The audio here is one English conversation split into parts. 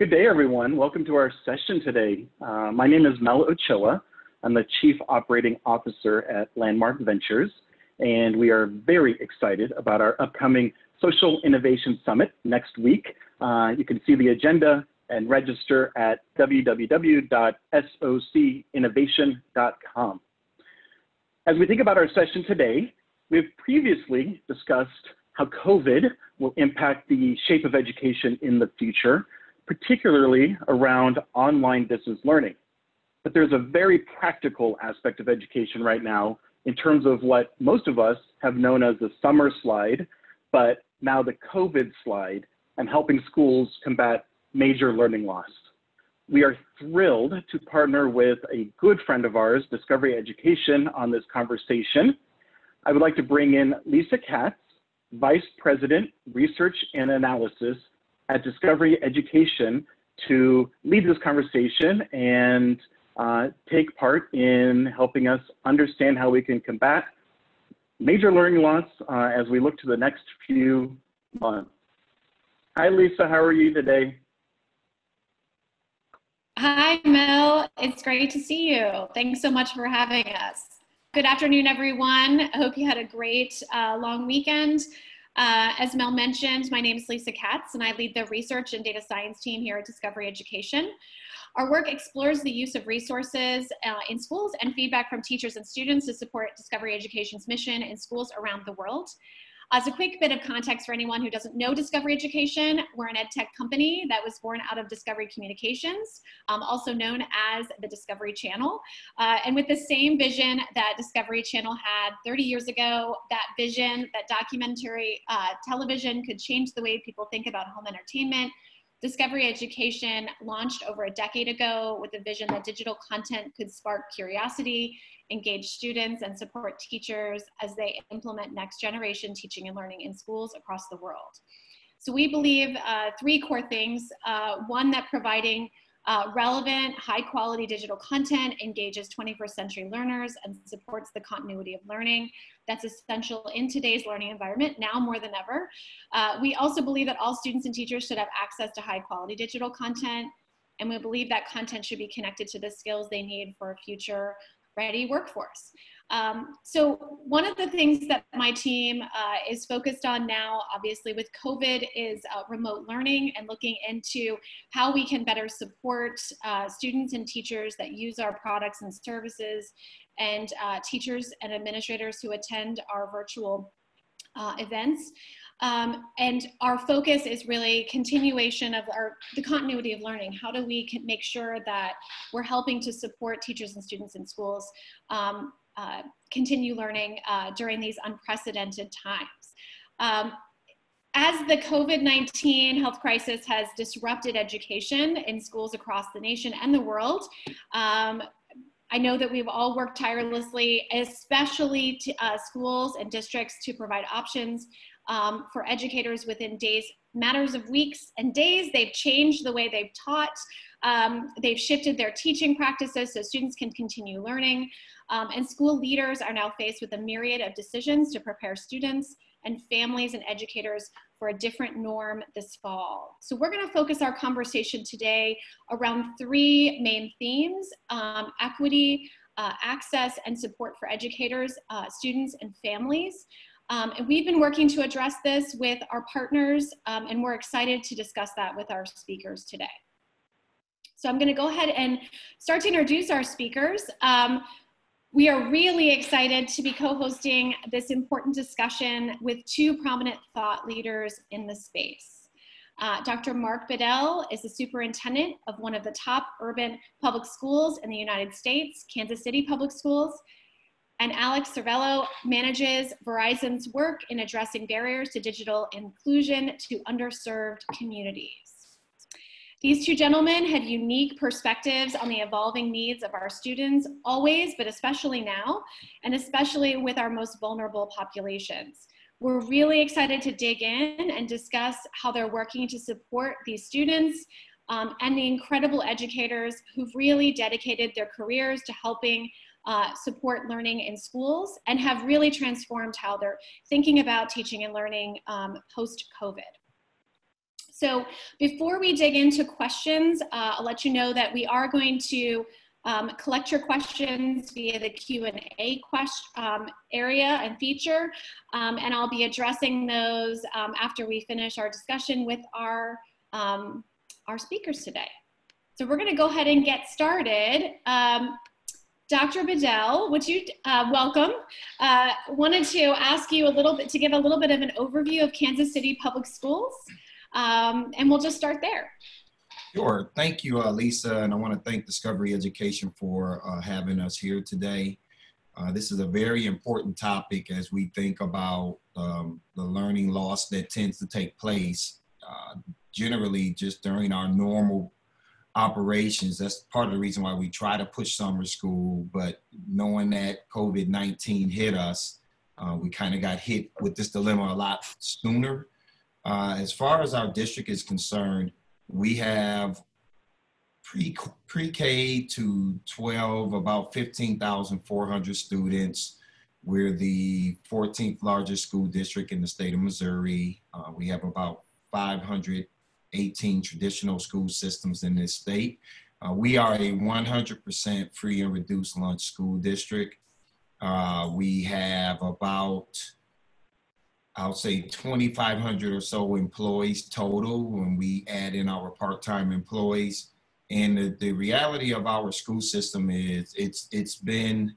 Good day, everyone. Welcome to our session today. My name is Mel Ochoa. I'm the Chief Operating Officer at Landmark Ventures, and we are very excited about our upcoming Social Innovation Summit next week. You can see the agenda and register at www.socinnovation.com. As we think about our session today, we've previously discussed how COVID will impact the shape of education in the future, particularly around online distance learning. But there's a very practical aspect of education right now in terms of what most of us have known as the summer slide, but now the COVID slide, and helping schools combat major learning loss. We are thrilled to partner with a good friend of ours, Discovery Education, on this conversation. I would like to bring in Lisa Katz, Vice President, Research and Analysis at Discovery Education, to lead this conversation and take part in helping us understand how we can combat major learning loss as we look to the next few months. Hi, Lisa, how are you today? Hi, Mel. It's great to see you. Thanks so much for having us. Good afternoon, everyone. I hope you had a great long weekend. As Mel mentioned, my name is Lisa Katz, and I lead the research and data science team here at Discovery Education. Our work explores the use of resources in schools and feedback from teachers and students to support Discovery Education's mission in schools around the world. As a quick bit of context for anyone who doesn't know Discovery Education, we're an ed tech company that was born out of Discovery Communications, also known as the Discovery Channel. And with the same vision that Discovery Channel had 30 years ago, that vision, that documentary television could change the way people think about home entertainment, Discovery Education launched over a decade ago with the vision that digital content could spark curiosity, engage students, and support teachers as they implement next generation teaching and learning in schools across the world. So we believe three core things. One, that providing relevant, high quality digital content engages 21st century learners and supports the continuity of learning. That's essential in today's learning environment, now more than ever. We also believe that all students and teachers should have access to high quality digital content, and we believe that content should be connected to the skills they need for a future ready workforce. So one of the things that my team is focused on now, obviously with COVID, is remote learning and looking into how we can better support students and teachers that use our products and services, and teachers and administrators who attend our virtual events. And our focus is really continuation of the continuity of learning. How do we make sure that we're helping to support teachers and students in schools continue learning during these unprecedented times? As the COVID-19 health crisis has disrupted education in schools across the nation and the world, I know that we've all worked tirelessly, especially to, schools and districts, to provide options for educators within days, matters of weeks and days. They've changed the way they've taught. They've shifted their teaching practices so students can continue learning. And school leaders are now faced with a myriad of decisions to prepare students and families and educators for a different norm this fall. So we're going to focus our conversation today around three main themes: equity, access, and support for educators, students, and families. And we've been working to address this with our partners, and we're excited to discuss that with our speakers today. So I'm going to go ahead and start to introduce our speakers. We are really excited to be co-hosting this important discussion with two prominent thought leaders in the space. Dr. Mark Bedell is the superintendent of one of the top urban public schools in the United States, Kansas City Public Schools. And Alex Servello manages Verizon's work in addressing barriers to digital inclusion to underserved communities. These two gentlemen have unique perspectives on the evolving needs of our students, always, but especially now, and especially with our most vulnerable populations. We're really excited to dig in and discuss how they're working to support these students and the incredible educators who've really dedicated their careers to helping support learning in schools and have really transformed how they're thinking about teaching and learning post-COVID. So before we dig into questions, I'll let you know that we are going to collect your questions via the Q&A area and feature, and I'll be addressing those after we finish our discussion with our speakers today. So we're going to go ahead and get started. Dr. Bedell, would you welcome? Wanted to ask you to give a little bit of an overview of Kansas City Public Schools, and we'll just start there. Sure. Thank you, Lisa, and I want to thank Discovery Education for having us here today. This is a very important topic as we think about the learning loss that tends to take place generally just during our normal operations. That's part of the reason why we try to push summer school, but knowing that COVID-19 hit us, we kind of got hit with this dilemma a lot sooner. As far as our district is concerned, we have pre-K to 12, about 15,400 students. We're the 14th largest school district in the state of Missouri. We have about 518 traditional school systems in this state. We are a 100% free and reduced lunch school district. We have about, I'll say 2,500 or so employees total when we add in our part-time employees. And the reality of our school system is it's been,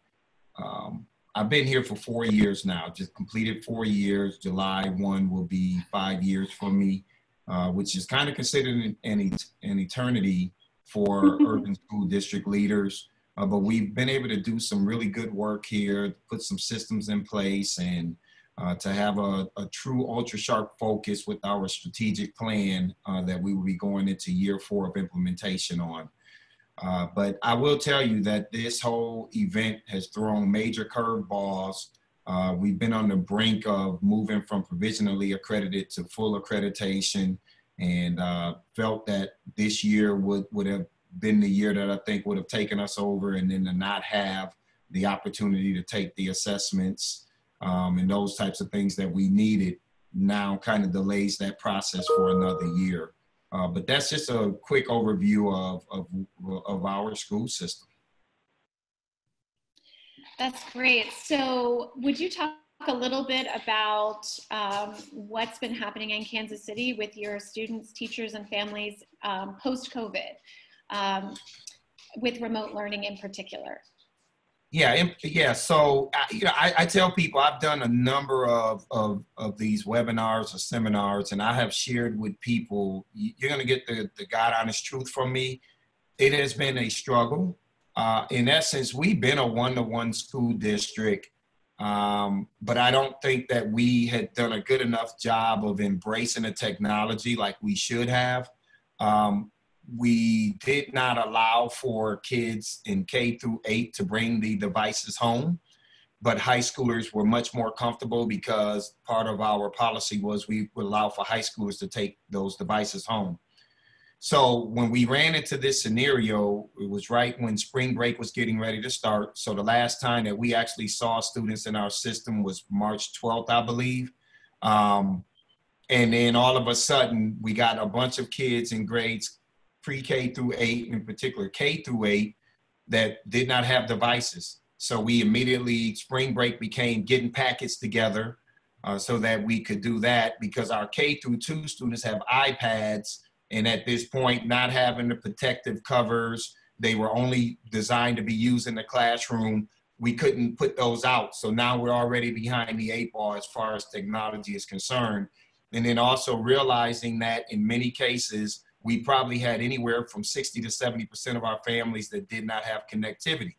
I've been here for 4 years now, just completed 4 years. July 1 will be 5 years for me, which is kind of considered an eternity for urban school district leaders. But we've been able to do some really good work here, put some systems in place, and to have a true ultra sharp focus with our strategic plan that we will be going into year 4 of implementation on. But I will tell you that this whole event has thrown major curveballs. We've been on the brink of moving from provisionally accredited to full accreditation, and felt that this year would have been the year that I think would have taken us over, and then to not have the opportunity to take the assessments and those types of things that we needed now kind of delays that process for another year. But that's just a quick overview of our school system. That's great. So would you talk a little bit about what's been happening in Kansas City with your students, teachers, and families post-COVID, with remote learning in particular? Yeah. So, I tell people I've done a number of these webinars or seminars, and I have shared with people, you're going to get the God honest truth from me. It has been a struggle. In essence, we've been a one-to-one school district, but I don't think that we had done a good enough job of embracing the technology like we should have. We did not allow for kids in K through 8 to bring the devices home, but high schoolers were much more comfortable because part of our policy was we would allow for high schoolers to take those devices home. So when we ran into this scenario, it was right when spring break was getting ready to start. So the last time that we actually saw students in our system was March 12th, I believe. And then all of a sudden, we got a bunch of kids in grades pre-K through 8, in particular K through 8, that did not have devices. So we immediately, spring break became getting packets together so that we could do that, because our K through 2 students have iPads, and at this point, not having the protective covers, they were only designed to be used in the classroom. We couldn't put those out. So now we're already behind the 8 ball as far as technology is concerned. And then also realizing that in many cases, we probably had anywhere from 60 to 70% of our families that did not have connectivity.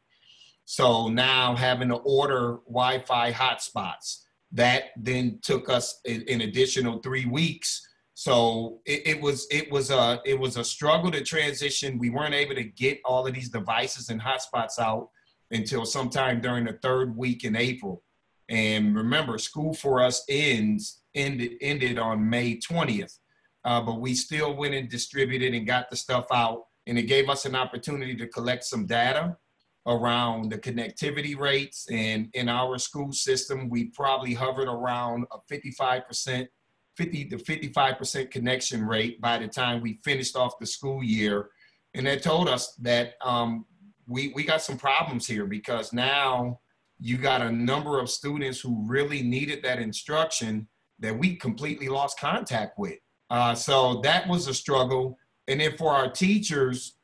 So now having to order Wi-Fi hotspots, that then took us an additional 3 weeks. So it was a struggle to transition. We weren't able to get all of these devices and hotspots out until sometime during the 3rd week in April. And remember, school for us ended on May 20th. But we still went and distributed and got the stuff out, and it gave us an opportunity to collect some data around the connectivity rates. And in our school system, we probably hovered around a 55% 50 to 55% connection rate by the time we finished off the school year. And that told us that we got some problems here, because now you got a number of students who really needed that instruction that we completely lost contact with. So that was a struggle. And then for our teachers,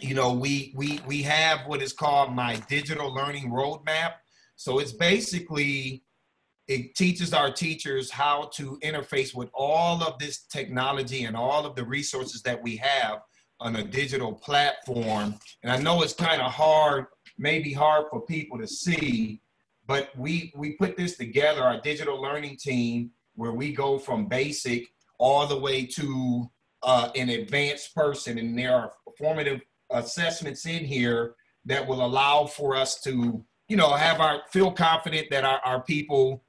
you know, we have what is called my digital learning roadmap. So it's basically, it teaches our teachers how to interface with all of this technology and all of the resources that we have on a digital platform. And I know it's kind of hard, maybe hard for people to see, but we put this together, our digital learning team, where we go from basic all the way to an advanced person. And there are formative assessments in here that will allow for us to, you know, feel confident that our people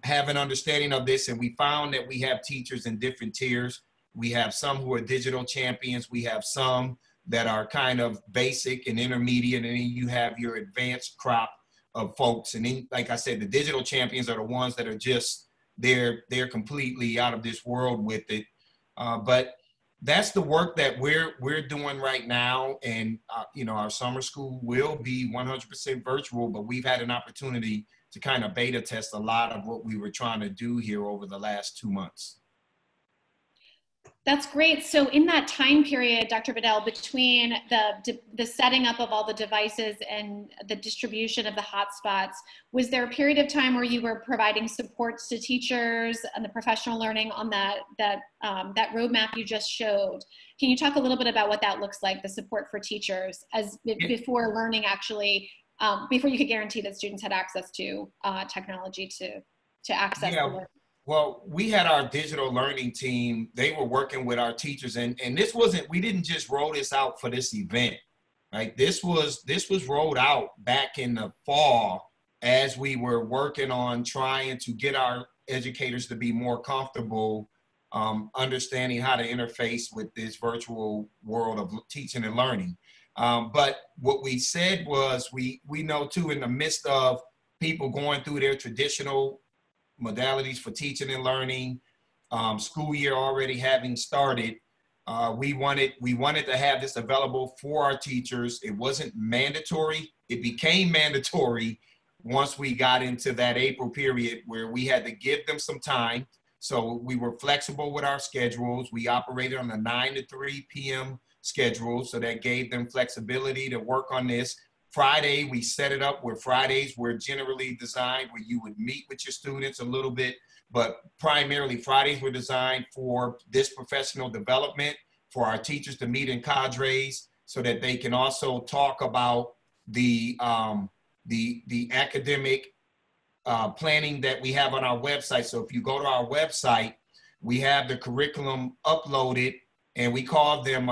have an understanding of this. And we found that we have teachers in different tiers. We have some who are digital champions. We have some that are kind of basic and intermediate. And then you have your advanced crop of folks. And then, like I said, the digital champions are the ones that are just, they're completely out of this world with it. But that's the work that we're doing right now. And, you know, our summer school will be 100% virtual, but we've had an opportunity to kind of beta test a lot of what we were trying to do here over the last 2 months. That's great. So in that time period, Dr. Bedell, between the setting up of all the devices and the distribution of the hotspots, was there a period of time where you were providing supports to teachers and the professional learning on that roadmap you just showed? Can you talk a little bit about what that looks like, the support for teachers, before learning actually, before you could guarantee that students had access to technology to access the learning? Well, we had our digital learning team. They were working with our teachers, and this wasn't, we didn't just roll this out for this event, right? This was rolled out back in the fall as we were working on trying to get our educators to be more comfortable understanding how to interface with this virtual world of teaching and learning. But what we said was, we know too, in the midst of people going through their traditional modalities for teaching and learning, school year already having started, we wanted to have this available for our teachers. It wasn't mandatory. It became mandatory once we got into that April period where we had to give them some time. So we were flexible with our schedules. We operated on a 9 to 3 p.m. schedule, so that gave them flexibility to work on this. Friday, we set it up where Fridays were generally designed where you would meet with your students a little bit, but primarily Fridays were designed for this professional development, for our teachers to meet in cadres so that they can also talk about the academic planning that we have on our website. So if you go to our website, we have the curriculum uploaded, and we call them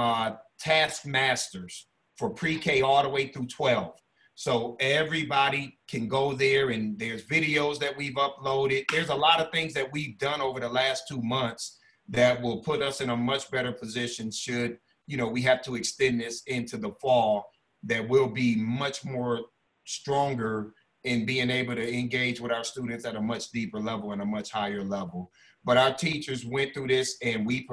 task masters for pre-K all the way through 12. So everybody can go there, and there's videos that we've uploaded. There's a lot of things that we've done over the last 2 months that will put us in a much better position should, you know, we have to extend this into the fall, that will be much more stronger in being able to engage with our students at a much deeper level and a much higher level. But our teachers went through this, and we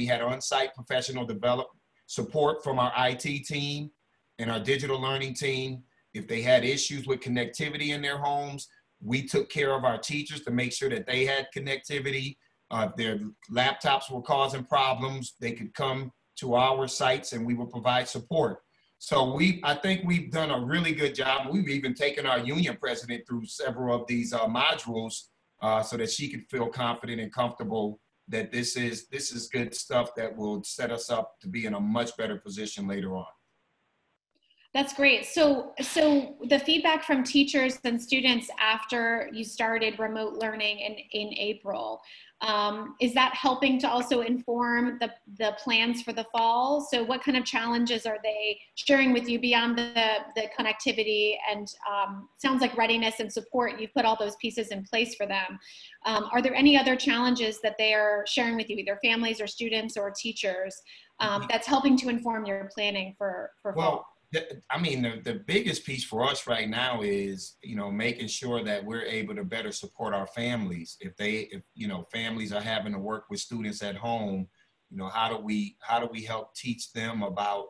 had on-site professional development support from our IT team and our digital learning team. If they had issues with connectivity in their homes, we took care of our teachers to make sure that they had connectivity. If their laptops were causing problems, they could come to our sites and we would provide support. So I think we've done a really good job. We've even taken our union president through several of these modules so that she could feel confident and comfortable that this is good stuff that will set us up to be in a much better position later on. That's great. So the feedback from teachers and students after you started remote learning in April, is that helping to also inform the plans for the fall? So what kind of challenges are they sharing with you beyond the connectivity and sounds like readiness and support? You've put all those pieces in place for them. Are there any other challenges that they are sharing with you, either families or students or teachers, that's helping to inform your planning for fall? I mean, the biggest piece for us right now is, you know, making sure that we're able to better support our families. If you know, families are having to work with students at home, you know, how do we help teach them about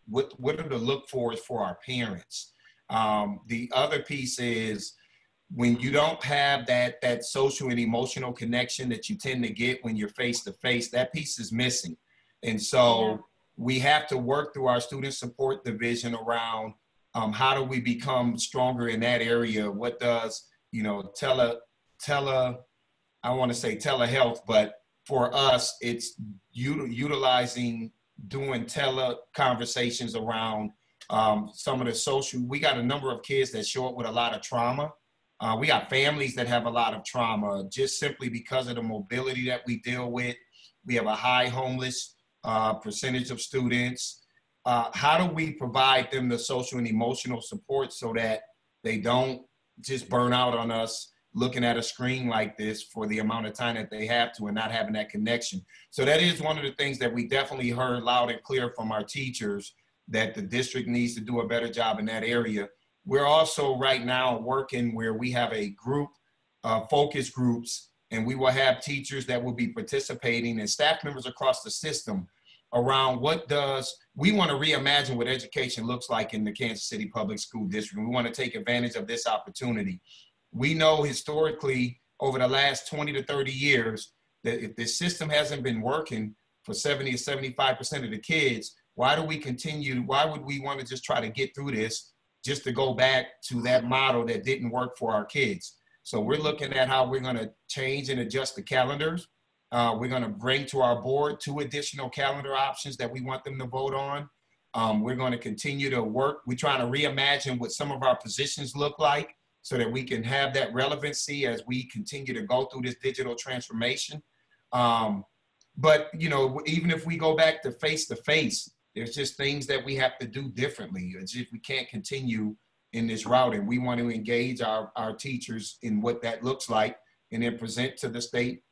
what are the look for our parents? The other piece is when you don't have that social and emotional connection that you tend to get when you're face to face, that piece is missing. And so we have to work through our student support division around how do we become stronger in that area? What does, you know, I want to say telehealth, but for us, it's utilizing doing tele conversations around some of the social. We got a number of kids that show up with a lot of trauma. We got families that have a lot of trauma just simply because of the mobility that we deal with. We have a high homeless percentage of students. How do we provide them the social and emotional support so that they don't just burn out on us looking at a screen like this for the amount of time that they have to and not having that connection? So that is one of the things that we definitely heard loud and clear from our teachers, that the district needs to do a better job in that area. We're also right now working where we have a group, focus groups, and we will have teachers that will be participating and staff members across the system around we want to reimagine what education looks like in the Kansas City Public School District. We want to take advantage of this opportunity. We know historically over the last 20 to 30 years that if this system hasn't been working for 70 or 75% of the kids, why would we want to just try to get through this just to go back to that model that didn't work for our kids? So we're looking at how we're going to change and adjust the calendars. We're going to bring to our board 2 additional calendar options that we want them to vote on. We're going to continue to work. We're trying to reimagine what some of our positions look like so that we can have that relevancy as we continue to go through this digital transformation. But, you know, even if we go back to face, there's just things that we have to do differently. As if we can't continue in this route, and we want to engage our teachers in what that looks like and then present to the state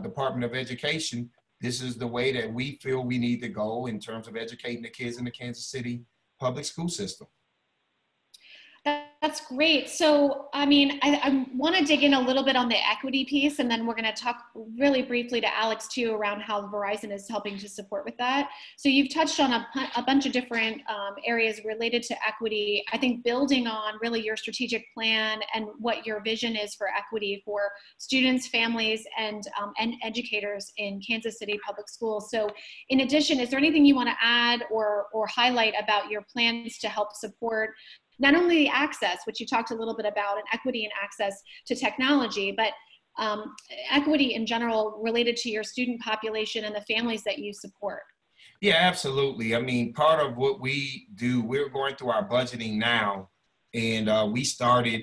Department of Education, this is the way that we feel we need to go in terms of educating the kids in the Kansas City public school system. That's great. So, I mean, I want to dig in a little bit on the equity piece, and then we're going to talk really briefly to Alex too around how Verizon is helping to support with that. So you've touched on a bunch of different areas related to equity. I think building on really your strategic plan and what your vision is for equity for students, families, and educators in Kansas City Public Schools. So in addition, is there anything you want to add or highlight about your plans to help support not only the access, which you talked a little bit about, and equity and access to technology, but equity in general related to your student population and the families that you support? Yeah, absolutely. I mean, part of what we do, we're going through our budgeting now, and we started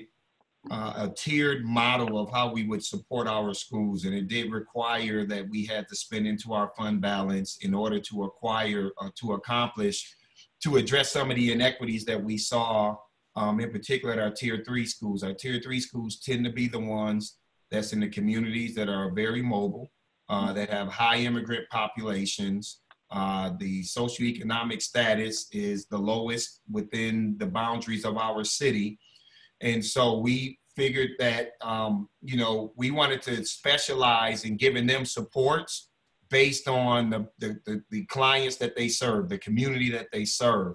a tiered model of how we would support our schools. And it did require that we had to spend into our fund balance in order to acquire, to address some of the inequities that we saw, in particular at our tier 3 schools. Our tier 3 schools tend to be the ones that's in the communities that are very mobile, that have high immigrant populations. The socioeconomic status is the lowest within the boundaries of our city. And so we figured that, you know, we wanted to specialize in giving them supports based on the clients that they serve, the community that they serve.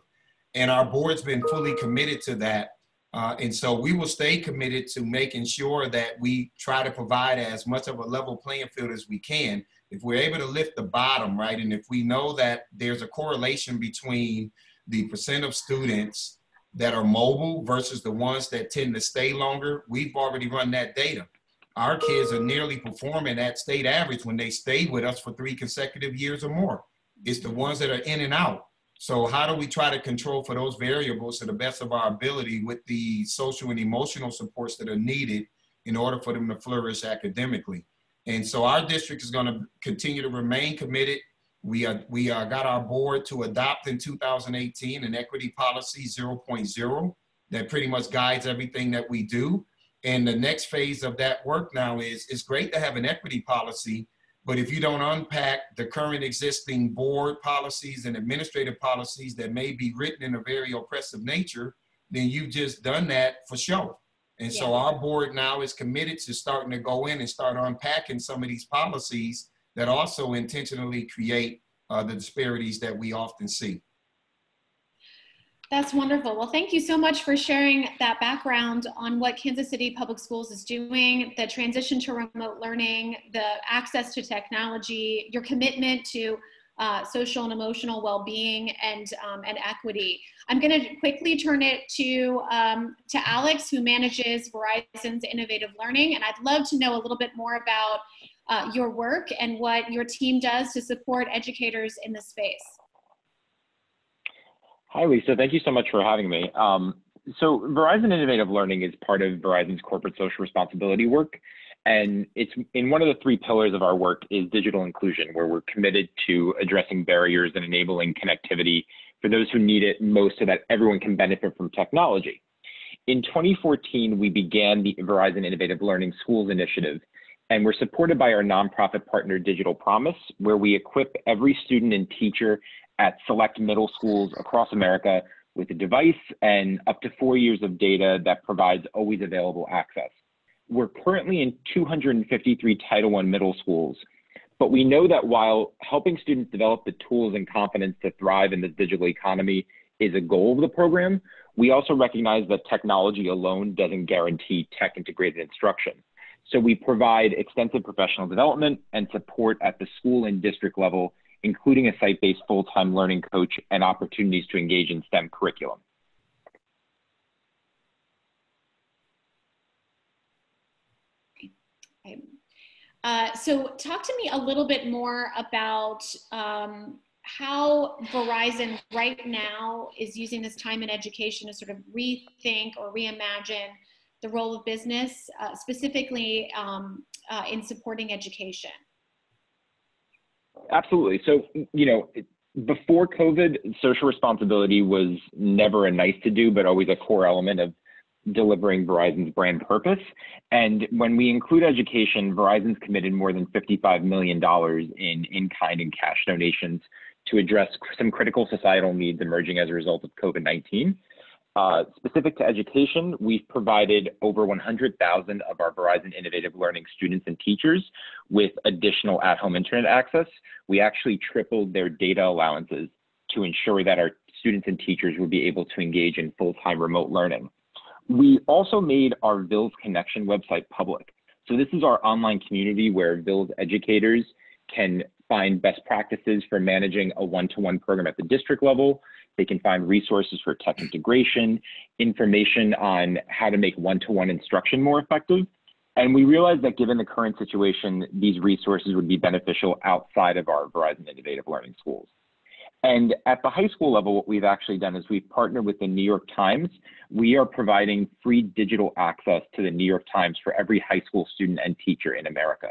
And our board's been fully committed to that. And so we will stay committed to making sure that we try to provide as much of a level playing field as we can. If we're able to lift the bottom, right, and if we know that there's a correlation between the percent of students that are mobile versus the ones that tend to stay longer, we've already run that data. Our kids are nearly performing at state average when they stayed with us for 3 consecutive years or more. It's the ones that are in and out. So how do we try to control for those variables to the best of our ability with the social and emotional supports that are needed in order for them to flourish academically? And so our district is going to continue to remain committed. We got our board to adopt in 2018 an equity policy 0.0 that pretty much guides everything that we do. And the next phase of that work now is, it's great to have an equity policy, But if you don't unpack the current existing board policies and administrative policies that may be written in a very oppressive nature, then you've just done that for show. And so our board now is committed to starting to go in and start unpacking some of these policies that also intentionally create the disparities that we often see. That's wonderful. Well, thank you so much for sharing that background on what Kansas City Public Schools is doing, the transition to remote learning, the access to technology, your commitment to social and emotional well-being and equity. I'm going to quickly turn it to Alex, who manages Verizon's Innovative Learning, and I'd love to know a little bit more about your work and what your team does to support educators in this space. Hi, Lisa. Thank you so much for having me. So Verizon Innovative Learning is part of Verizon's corporate social responsibility work. And it's in one of the three pillars of our work is digital inclusion, where we're committed to addressing barriers and enabling connectivity for those who need it most so that everyone can benefit from technology. In 2014, we began the Verizon Innovative Learning Schools Initiative, and we're supported by our nonprofit partner, Digital Promise, where we equip every student and teacher at select middle schools across America with a device and up to 4 years of data that provides always available access. We're currently in 253 Title I middle schools, but we know that while helping students develop the tools and confidence to thrive in the digital economy is a goal of the program, we also recognize that technology alone doesn't guarantee tech-integrated instruction. So we provide extensive professional development and support at the school and district level, including a site-based full-time learning coach and opportunities to engage in STEM curriculum. So talk to me a little bit more about how Verizon right now is using this time in education to sort of rethink or reimagine the role of business, specifically in supporting education. Absolutely. So, you know, before COVID, social responsibility was never a nice to do, but always a core element of delivering Verizon's brand purpose. And when we include education, Verizon's committed more than $55 million in-kind and cash donations to address some critical societal needs emerging as a result of COVID-19. Specific to education, we've provided over 100,000 of our Verizon Innovative Learning students and teachers with additional at-home internet access. We actually tripled their data allowances to ensure that our students and teachers would be able to engage in full-time remote learning. We also made our VILS Connection website public. So this is our online community where VILS educators can find best practices for managing a one-to-one program at the district level. They can find resources for tech integration, information on how to make one-to-one instruction more effective. And we realized that given the current situation, these resources would be beneficial outside of our Verizon Innovative Learning schools. And at the high school level, what we've actually done is we've partnered with the New York Times. We are providing free digital access to the New York Times for every high school student and teacher in America.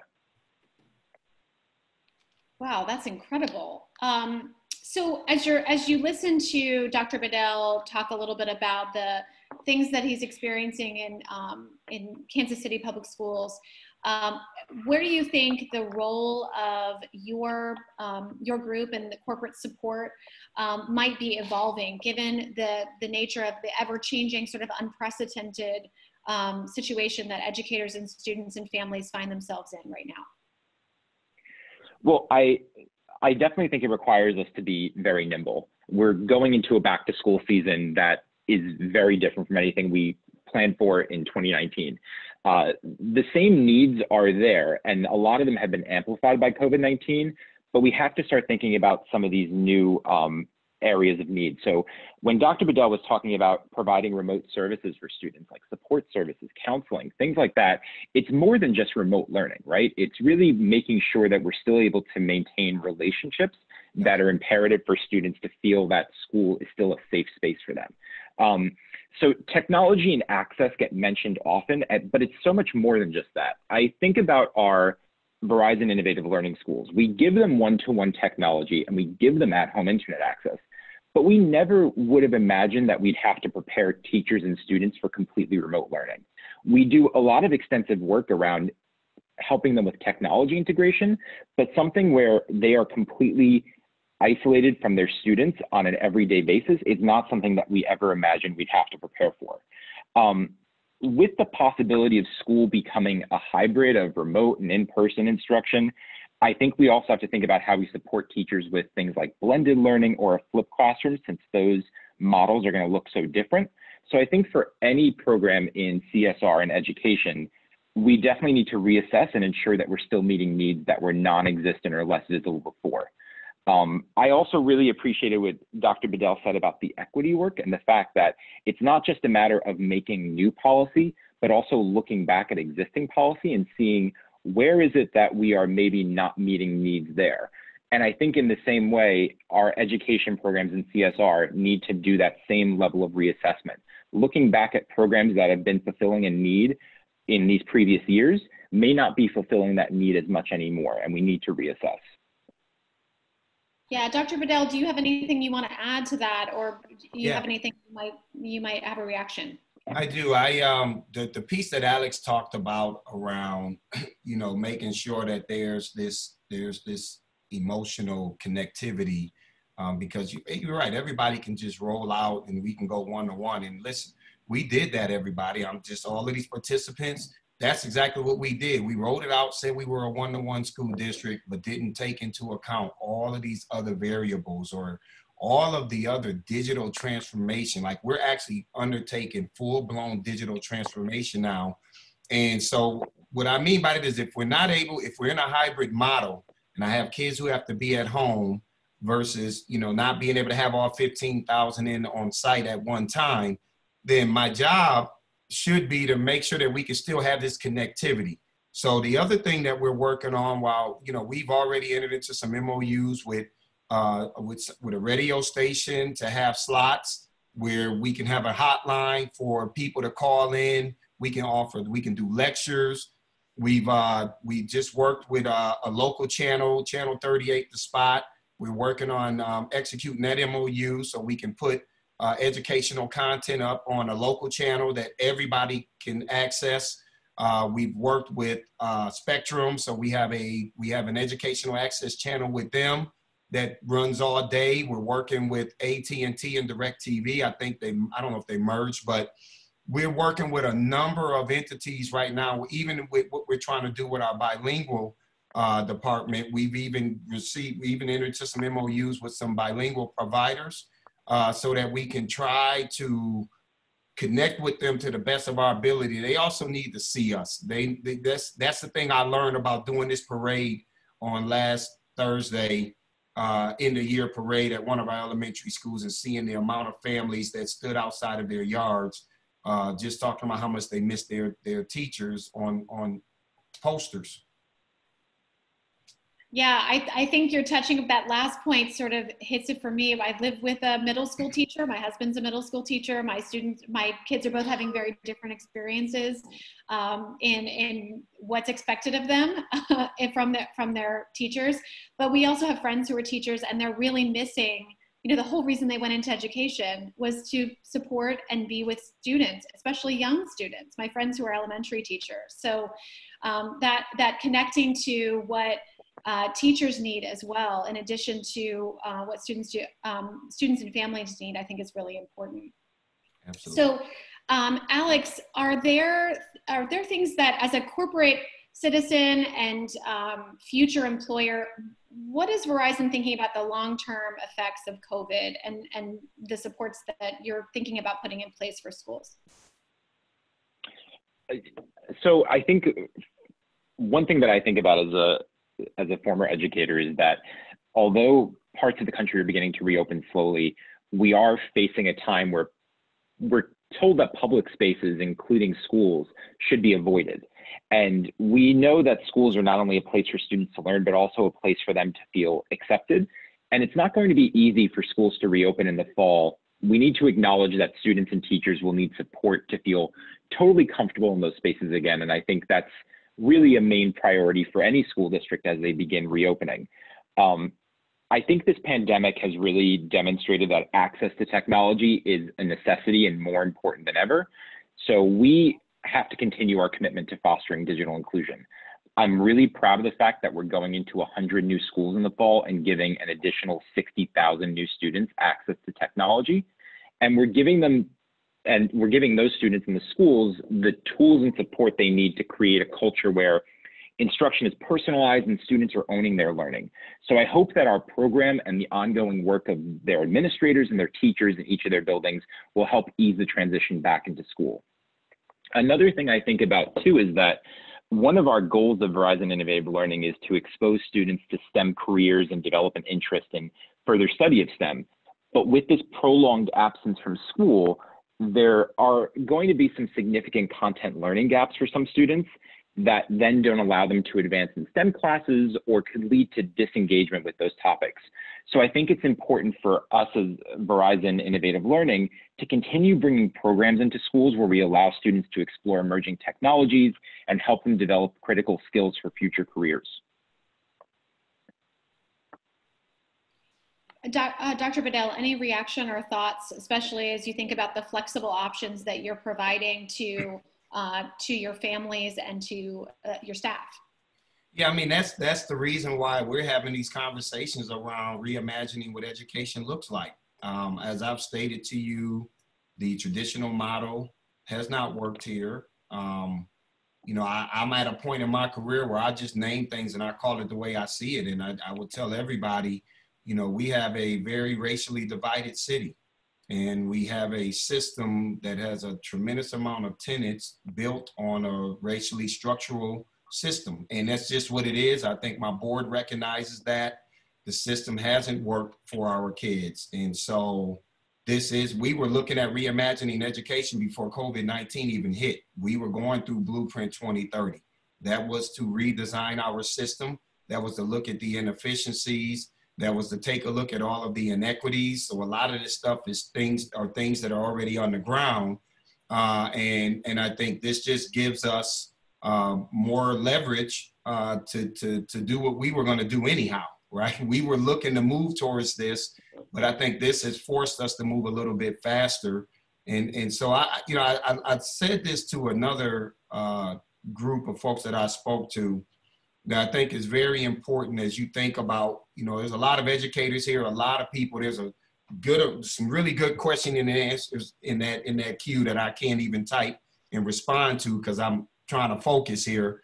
Wow, that's incredible. So as you listen to Dr. Bedell talk a little bit about the things that he's experiencing in Kansas City Public Schools, where do you think the role of your group and the corporate support might be evolving, given the nature of the ever-changing, sort of unprecedented situation that educators and students and families find themselves in right now? Well, I definitely think it requires us to be very nimble. We're going into a back to school season that is very different from anything we planned for in 2019. The same needs are there, and a lot of them have been amplified by COVID-19, but we have to start thinking about some of these new areas of need. So when Dr. Bedell was talking about providing remote services for students, like support services, counseling, things like that, it's more than just remote learning, right? It's really making sure that we're still able to maintain relationships that are imperative for students to feel that school is still a safe space for them. So technology and access get mentioned often, but it's so much more than just that. I think about our Verizon Innovative Learning schools. We give them one-to-one technology and we give them at-home internet access, but we never would have imagined that we'd have to prepare teachers and students for completely remote learning. We do a lot of extensive work around helping them with technology integration, but something where they are completely isolated from their students on an everyday basis is not something that we ever imagined we'd have to prepare for. With the possibility of school becoming a hybrid of remote and in-person instruction, I think we also have to think about how we support teachers with things like blended learning or a flipped classroom, since those models are going to look so different. So I think for any program in CSR and education, we definitely need to reassess and ensure that we're still meeting needs that were non-existent or less visible before. I also really appreciated what Dr. Bedell said about the equity work and the fact that it's not just a matter of making new policy, but also looking back at existing policy and seeing where is it that we are maybe not meeting needs there. And I think in the same way, our education programs in CSR need to do that same level of reassessment. Looking back at programs that have been fulfilling a need in these previous years may not be fulfilling that need as much anymore, and we need to reassess. Yeah, Dr. Bedell, do you have anything you want to add to that, or do you have anything you might have a reaction? I do. The piece that Alex talked about around, making sure that there's this emotional connectivity, because you're right. Everybody can just roll out and we can go one-to-one. And listen, we did that, everybody. All of these participants. That's exactly what we did. We rolled it out, said we were a one-to-one school district, but didn't take into account all of these other variables or all of the other digital transformation. Like, we're actually undertaking full-blown digital transformation now. And so what I mean by that is if we're in a hybrid model and I have kids who have to be at home versus, not being able to have all 15,000 in on site at one time, then my job should be to make sure that we can still have this connectivity. So the other thing that we're working on, while we've already entered into some MOUs with a radio station to have slots where we can have a hotline for people to call in. We can do lectures. We just worked with a local channel, Channel 38, The Spot. We're working on executing that MOU so we can put educational content up on a local channel that everybody can access. We've worked with Spectrum, so we have an educational access channel with them that runs all day. We're working with AT&T and DirecTV. I don't know if they merged, but we're working with a number of entities right now, even with what we're trying to do with our bilingual department. We've even entered into some MOUs with some bilingual providers so that we can try to connect with them to the best of our ability. They also need to see us. That's the thing I learned about doing this parade on last Thursday, end of year parade at one of our elementary schools, and seeing the amount of families that stood outside of their yards, just talking about how much they miss their teachers on posters. Yeah, I think you're touching that last point sort of hits it for me. I live with a middle school teacher. My husband's a middle school teacher. My kids are both having very different experiences in what's expected of them from their teachers. But we also have friends who are teachers, and they're really missing, the whole reason they went into education was to support and be with students, especially young students, my friends who are elementary teachers. So that connecting to what teachers need as well, in addition to what students and families need, I think is really important. Absolutely. So, Alex, are there things that, as a corporate citizen and future employer, what is Verizon thinking about the long-term effects of COVID and the supports that you're thinking about putting in place for schools? So I think one thing that I think about as a former educator is that although parts of the country are beginning to reopen slowly, we are facing a time where we're told that public spaces, including schools, should be avoided. And we know that schools are not only a place for students to learn, but also a place for them to feel accepted. And it's not going to be easy for schools to reopen in the fall. We need to acknowledge that students and teachers will need support to feel totally comfortable in those spaces again. And I think that's really a main priority for any school district as they begin reopening. I think this pandemic has really demonstrated that access to technology is a necessity and more important than ever. So we have to continue our commitment to fostering digital inclusion. I'm really proud of the fact that we're going into 100 new schools in the fall and giving an additional 60,000 new students access to technology. And we're giving those students in the schools the tools and support they need to create a culture where instruction is personalized and students are owning their learning. So I hope that our program and the ongoing work of their administrators and their teachers in each of their buildings will help ease the transition back into school. Another thing I think about too is that one of our goals of Verizon Innovative Learning is to expose students to STEM careers and develop an interest in further study of STEM. But with this prolonged absence from school, there are going to be some significant content learning gaps for some students that then don't allow them to advance in STEM classes or could lead to disengagement with those topics. So I think it's important for us as Verizon Innovative Learning to continue bringing programs into schools where we allow students to explore emerging technologies and help them develop critical skills for future careers. Dr. Bedell, any reaction or thoughts, especially as you think about the flexible options that you're providing to your families and to your staff? Yeah, I mean, that's the reason why we're having these conversations around reimagining what education looks like. As I've stated to you, the traditional model has not worked here. You know, I'm at a point in my career where I just name things and I call it the way I see it. And I would tell everybody, you know, we have a very racially divided city. And we have a system that has a tremendous amount of tenets built on a racially structural system. And that's just what it is. I think my board recognizes that the system hasn't worked for our kids. And so we were looking at reimagining education before COVID-19 even hit. We were going through Blueprint 2030. That was to redesign our system. That was to look at the inefficiencies. That was to take a look at all of the inequities. So a lot of this stuff is things that are already on the ground. And I think this just gives us more leverage to do what we were going to do anyhow, right? We were looking to move towards this, but I think this has forced us to move a little bit faster. And so I said this to another group of folks that I spoke to, that I think is very important as you think about, you know, there's a lot of educators here, a lot of people. There's some really good questions and answers in that queue that I can't even type and respond to because I'm trying to focus here.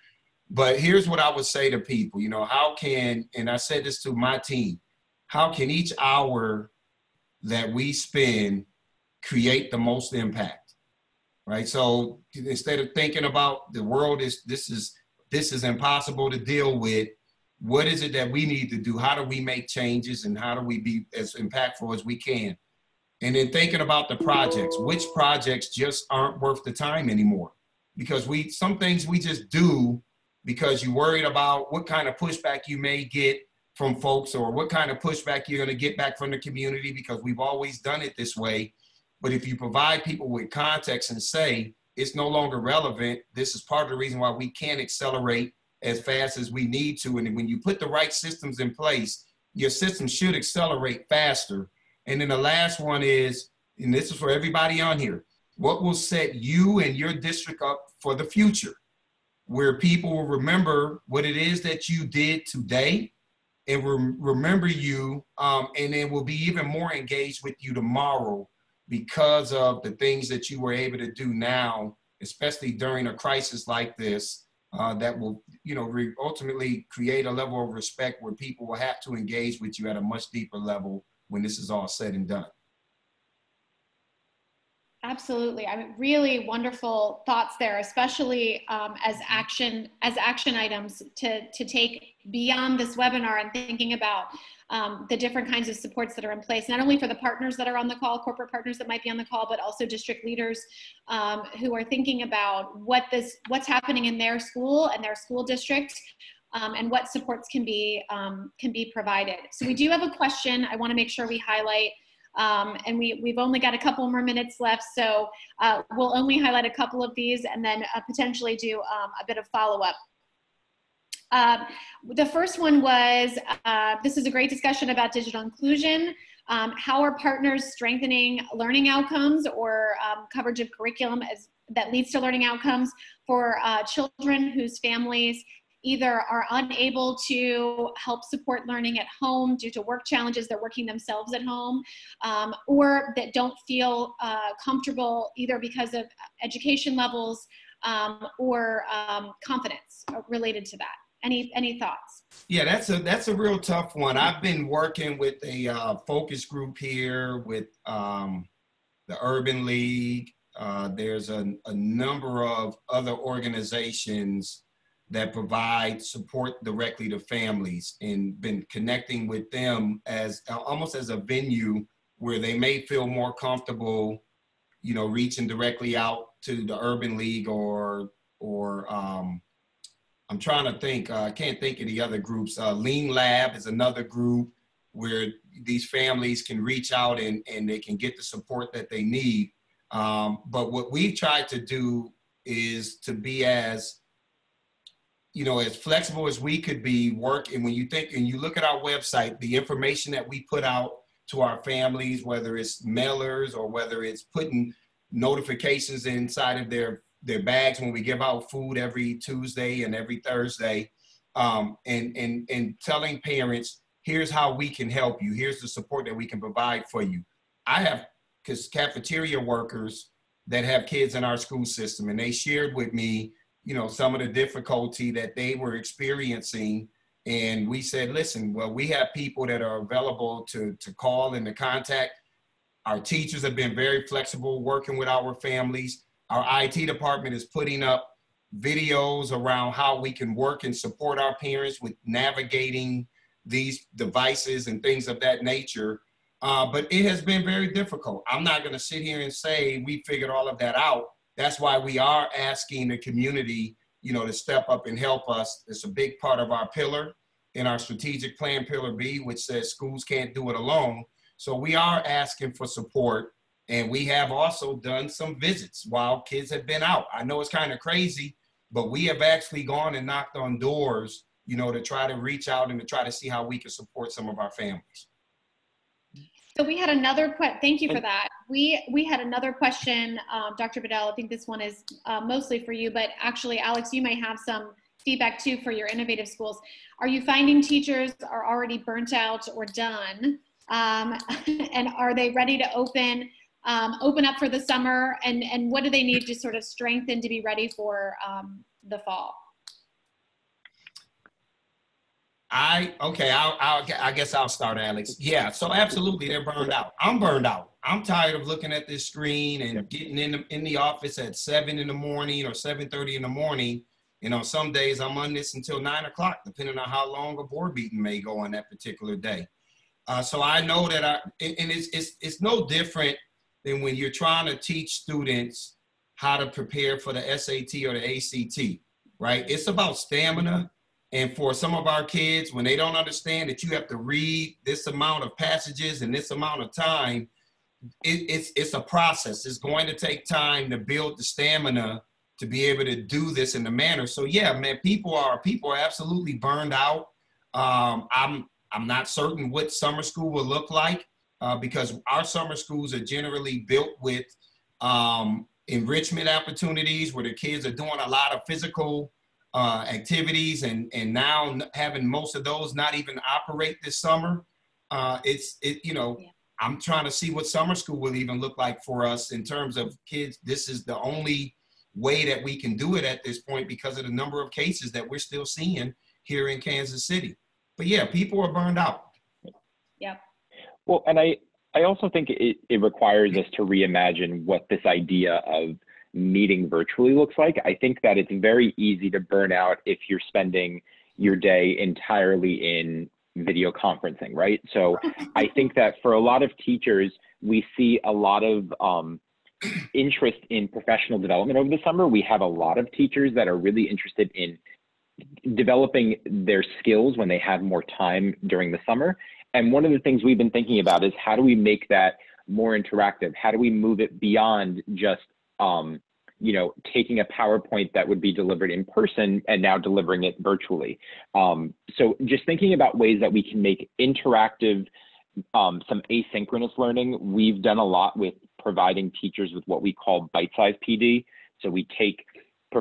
But here's what I would say to people, you know, and I said this to my team, how can each hour that we spend create the most impact, right? So instead of thinking about the world this is impossible to deal with, what is it that we need to do? How do we make changes and how do we be as impactful as we can? And then thinking about the projects, which projects just aren't worth the time anymore? Because some things we just do because you're worried about what kind of pushback you may get from folks or what kind of pushback you're going to get back from the community because we've always done it this way. But if you provide people with context and say, it's no longer relevant, this is part of the reason why we can't accelerate as fast as we need to. And when you put the right systems in place, your system should accelerate faster. And then the last one is, and this is for everybody on here, what will set you and your district up for the future, where people will remember what it is that you did today and remember you, and then will be even more engaged with you tomorrow because of the things that you were able to do now, especially during a crisis like this, that will, you know, ultimately create a level of respect where people will have to engage with you at a much deeper level when this is all said and done. Absolutely. I mean, really wonderful thoughts there, especially as action items to take beyond this webinar and thinking about the different kinds of supports that are in place, not only for the partners that are on the call, corporate partners that might be on the call, but also district leaders who are thinking about what's happening in their school and their school district, and what supports can be provided. So we do have a question I want to make sure we highlight. And we've only got a couple more minutes left, so we'll only highlight a couple of these and then potentially do a bit of follow-up. The first one was, this is a great discussion about digital inclusion. How are partners strengthening learning outcomes or coverage of curriculum that leads to learning outcomes for children whose families either are unable to help support learning at home due to work challenges, they're working themselves at home, or that don't feel comfortable either because of education levels or confidence related to that. Any thoughts? Yeah, that's a real tough one. I've been working with a focus group here with the Urban League. There's a number of other organizations that provide support directly to families, and been connecting with them as almost as a venue where they may feel more comfortable, you know, reaching directly out to the Urban League or I'm trying to think, I can't think of the other groups. Lean Lab is another group where these families can reach out and they can get the support that they need. But what we've tried to do is to be as, you know, as flexible as we could be and when you think and you look at our website, the information that we put out to our families, whether it's mailers or whether it's putting notifications inside of their bags when we give out food every Tuesday and every Thursday, and telling parents, here's how we can help you. Here's the support that we can provide for you. I have cafeteria workers that have kids in our school system, and they shared with me, you know, some of the difficulty that they were experiencing. And we said, listen, well, we have people that are available to call and to contact. Our teachers have been very flexible working with our families. Our IT department is putting up videos around how we can work and support our parents with navigating these devices and things of that nature. But it has been very difficult. I'm not going to sit here and say we figured all of that out. That's why we are asking the community, you know, to step up and help us. It's a big part of our pillar in our strategic plan, Pillar B, which says schools can't do it alone. So we are asking for support. And we have also done some visits while kids have been out. I know it's kind of crazy, but we have actually gone and knocked on doors, you know, to try to reach out and to try to see how we can support some of our families. So we had another question. Thank you for that. We had another question, Dr. Bedell. I think this one is mostly for you, but actually, Alex, you may have some feedback too for your innovative schools. Are you finding teachers are already burnt out or done? And are they ready to open up for the summer, and what do they need to sort of strengthen to be ready for the fall? I guess I'll start, Alex. Yeah, so absolutely, they're burned out. I'm burned out. I'm tired of looking at this screen and getting in the office at 7 in the morning or 7:30 in the morning. You know, some days I'm on this until 9 o'clock, depending on how long a board meeting may go on that particular day. So I know that it's no different than when you're trying to teach students how to prepare for the SAT or the ACT, right? It's about stamina. And for some of our kids, when they don't understand that you have to read this amount of passages in this amount of time, it's a process. It's going to take time to build the stamina to be able to do this in the manner. So yeah, man, people are absolutely burned out. I'm not certain what summer school will look like. Because our summer schools are generally built with enrichment opportunities where the kids are doing a lot of physical activities, and now having most of those not even operate this summer. I'm trying to see what summer school will even look like for us in terms of kids. This is the only way that we can do it at this point because of the number of cases that we're still seeing here in Kansas City. But yeah, people are burned out. Yeah. Well, and I also think it requires us to reimagine what this idea of meeting virtually looks like. I think that it's very easy to burn out if you're spending your day entirely in video conferencing, right? So I think that for a lot of teachers, we see a lot of interest in professional development over the summer. We have a lot of teachers that are really interested in developing their skills when they have more time during the summer. And one of the things we've been thinking about is how do we make that more interactive? How do we move it beyond just, taking a PowerPoint that would be delivered in person and now delivering it virtually? So just thinking about ways that we can make interactive, some asynchronous learning. We've done a lot with providing teachers with what we call bite-sized PD. So we take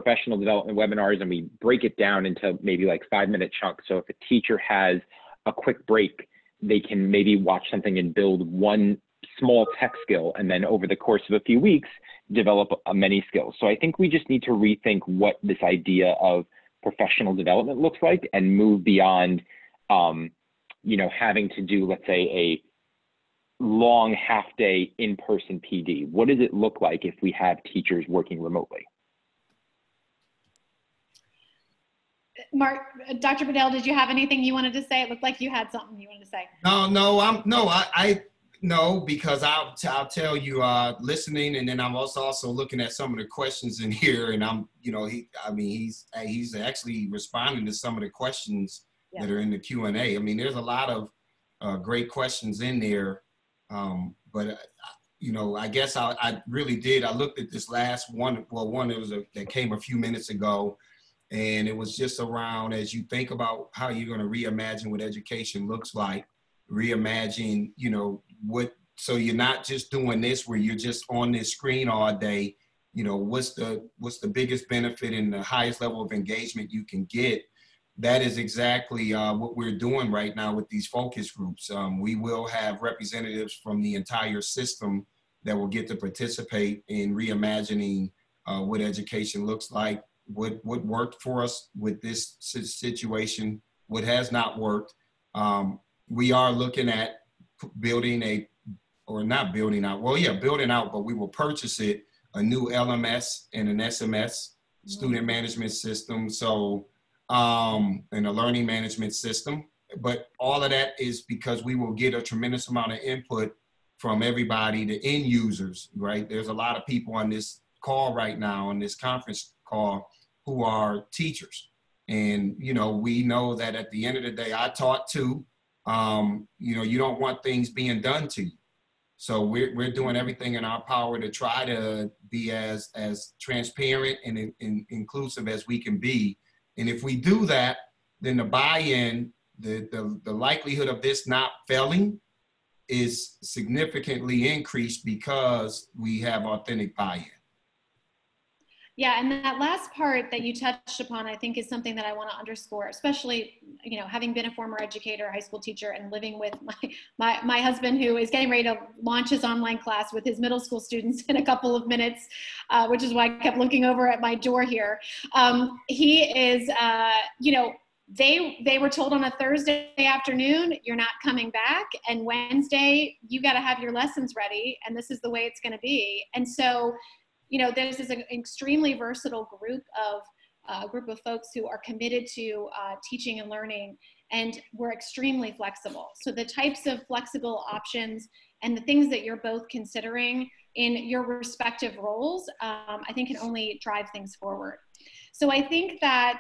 professional development webinars and we break it down into maybe like 5-minute chunks. So if a teacher has a quick break, they can maybe watch something and build one small tech skill, and then over the course of a few weeks, develop many skills. So I think we just need to rethink what this idea of professional development looks like and move beyond, you know, having to do, let's say, a long half-day in-person PD. What does it look like if we have teachers working remotely? Mark, Dr. Bedell, did you have anything you wanted to say? It looked like you had something you wanted to say. No, because I'll tell you, listening, and then I'm also looking at some of the questions in here, and I'm, you know, he's actually responding to some of the questions that are in the Q&A. I mean, there's a lot of great questions in there, but you know, I guess I really did. I looked at this last one. Well, one that came a few minutes ago, and it was just around, as you think about how you're going to reimagine what education looks like. Reimagine, you know, so you're not just doing this where you're just on this screen all day. You know, what's the biggest benefit and the highest level of engagement you can get? That is exactly what we're doing right now with these focus groups. We will have representatives from the entire system that will get to participate in reimagining what education looks like, what worked for us with this situation, what has not worked. We are looking at building building out, but we will purchase it, a new LMS and an SMS, student management system, so, and a learning management system. But all of that is because we will get a tremendous amount of input from everybody, the end users, right? There's a lot of people on this call right now, on this conference call, who are teachers. And, you know, we know that at the end of the day, I taught too. You know, you don't want things being done to you. So we're doing everything in our power to try to be as transparent and inclusive as we can be. And if we do that, then the buy-in, the likelihood of this not failing is significantly increased because we have authentic buy-in. Yeah, and that last part that you touched upon, I think, is something that I want to underscore, especially, you know, having been a former educator, high school teacher, and living with my husband, who is getting ready to launch his online class with his middle school students in a couple of minutes, which is why I kept looking over at my door here. He is, you know, they were told on a Thursday afternoon, you're not coming back, and Wednesday, you got to have your lessons ready, and this is the way it's going to be. And so, you know, there's this extremely versatile group of folks who are committed to teaching and learning, and we're extremely flexible. So the types of flexible options and the things that you're both considering in your respective roles, I think can only drive things forward. So I think that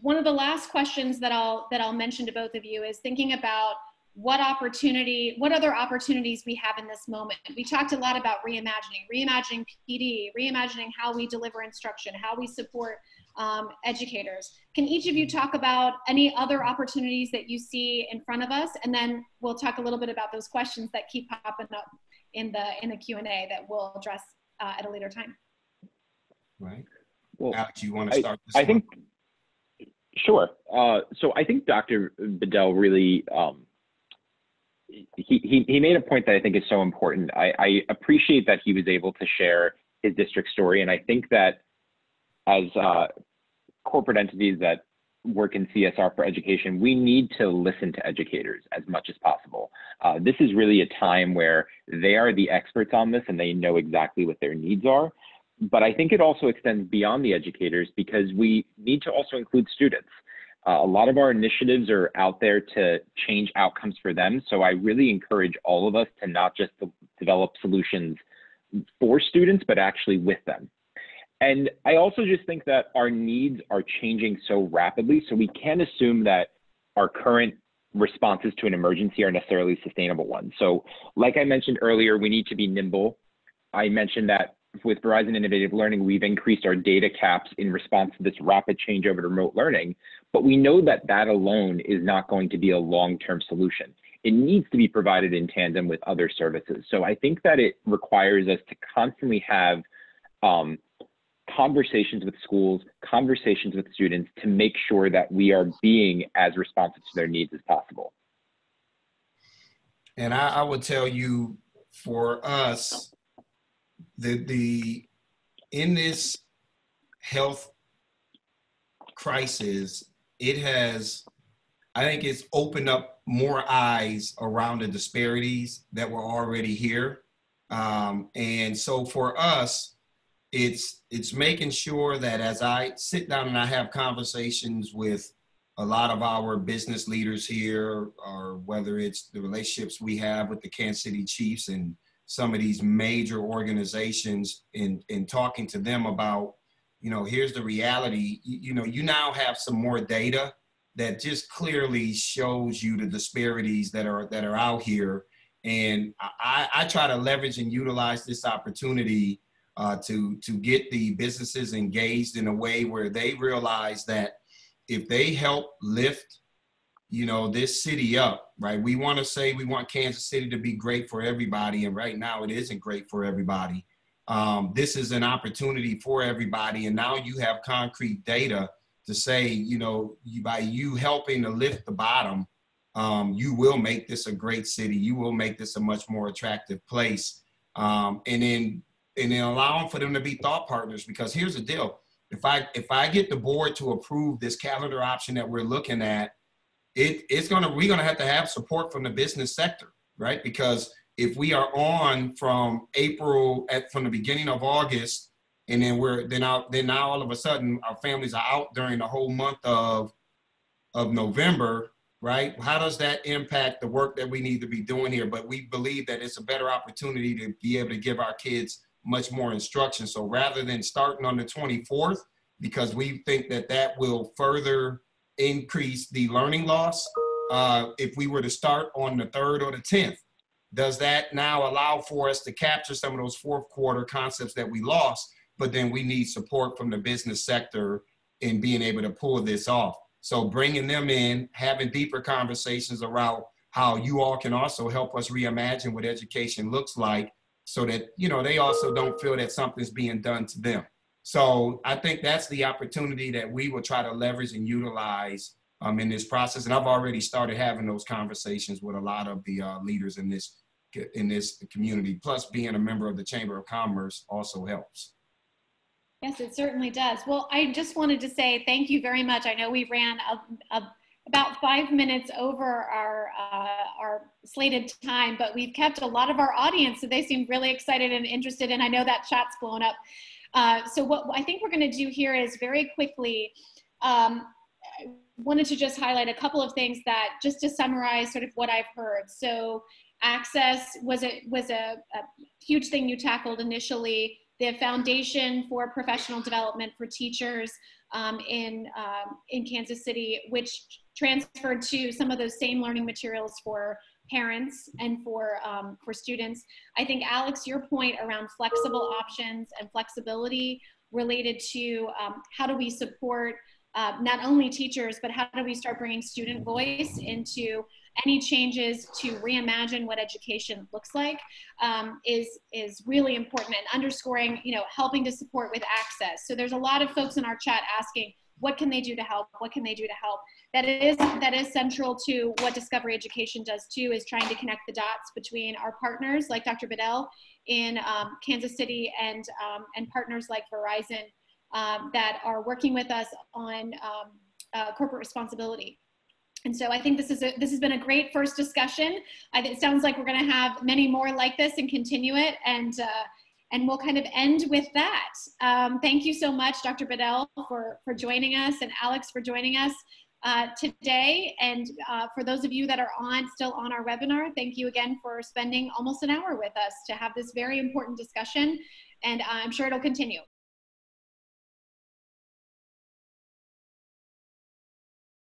one of the last questions that I'll mention to both of you is thinking about what other opportunities we have in this moment. We talked a lot about reimagining PD, reimagining how we deliver instruction, how we support educators. Can each of you talk about any other opportunities that you see in front of us? And then we'll talk a little bit about those questions that keep popping up in the Q&A that we'll address at a later time. Right. Well, Alex, you want to start this I think, sure. So I think Dr. Bedell really, he made a point that I think is so important. I appreciate that he was able to share his district story. And I think that as corporate entities that work in CSR for education, we need to listen to educators as much as possible. This is really a time where they are the experts on this and they know exactly what their needs are. But I think it also extends beyond the educators, because we need to also include students. A lot of our initiatives are out there to change outcomes for them. So I really encourage all of us to not just develop solutions for students, but actually with them. And I also just think that our needs are changing so rapidly, so we can't assume that our current responses to an emergency are necessarily sustainable ones. So like I mentioned earlier, we need to be nimble. I mentioned that with Verizon Innovative Learning, we've increased our data caps in response to this rapid change over to remote learning, but we know that that alone is not going to be a long-term solution. It needs to be provided in tandem with other services. So I think that it requires us to constantly have conversations with schools, conversations with students to make sure that we are being as responsive to their needs as possible. And I would tell you, for us, in this health crisis, I think it's opened up more eyes around the disparities that were already here. And so for us, it's making sure that as I sit down and I have conversations with a lot of our business leaders here, or whether it's the relationships we have with the Kansas City Chiefs and some of these major organizations, in talking to them about, here's the reality. You now have some more data that just clearly shows you the disparities that are out here. And I try to leverage and utilize this opportunity to get the businesses engaged in a way where they realize that if they help lift, this city up, right? We want Kansas City to be great for everybody. And right now it isn't great for everybody. This is an opportunity for everybody. And now you have concrete data to say, by you helping to lift the bottom, you will make this a great city. You will make this a much more attractive place. And then allowing for them to be thought partners, because here's the deal. If I get the board to approve this calendar option that we're looking at, we're gonna have to have support from the business sector, right? Because if we are on from from the beginning of August, and then now all of a sudden our families are out during the whole month of November, right? How does that impact the work that we need to be doing here? But we believe that it's a better opportunity to be able to give our kids much more instruction. So rather than starting on the 24th, because we think that will further increase the learning loss, if we were to start on the 3rd or the 10th, does that now allow for us to capture some of those fourth quarter concepts that we lost, but then we need support from the business sector in being able to pull this off? So bringing them in, having deeper conversations around how you all can also help us reimagine what education looks like, so that, they also don't feel that something's being done to them. So I think that's the opportunity that we will try to leverage and utilize in this process. And I've already started having those conversations with a lot of the leaders in this community. Plus, being a member of the Chamber of Commerce also helps. Yes, it certainly does. Well, I just wanted to say thank you very much. I know we ran about 5 minutes over our slated time, but we've kept a lot of our audience, so they seem really excited and interested, and I know that chat's blown up. So what I think we're going to do here is very quickly, wanted to just highlight a couple of things that, just to summarize sort of what I've heard. So access was a huge thing you tackled initially. The foundation for professional development for teachers in Kansas City, which transferred to some of those same learning materials for parents and for students. I think, Alex, your point around flexible options and flexibility related to how do we support not only teachers, but how do we start bringing student voice into any changes to reimagine what education looks like is really important, and underscoring, helping to support with access. So there's a lot of folks in our chat asking, what can they do to help? What can they do to help? That is central to what Discovery Education does too, is trying to connect the dots between our partners like Dr. Bedell in Kansas City and partners like Verizon that are working with us on corporate responsibility. And so I think this has been a great first discussion. It sounds like we're going to have many more like this and continue it, and we'll kind of end with that. Thank you so much, Dr. Bedell, for joining us, and Alex for joining us today. And for those of you that are still on our webinar, thank you again for spending almost an hour with us to have this very important discussion, and I'm sure it'll continue.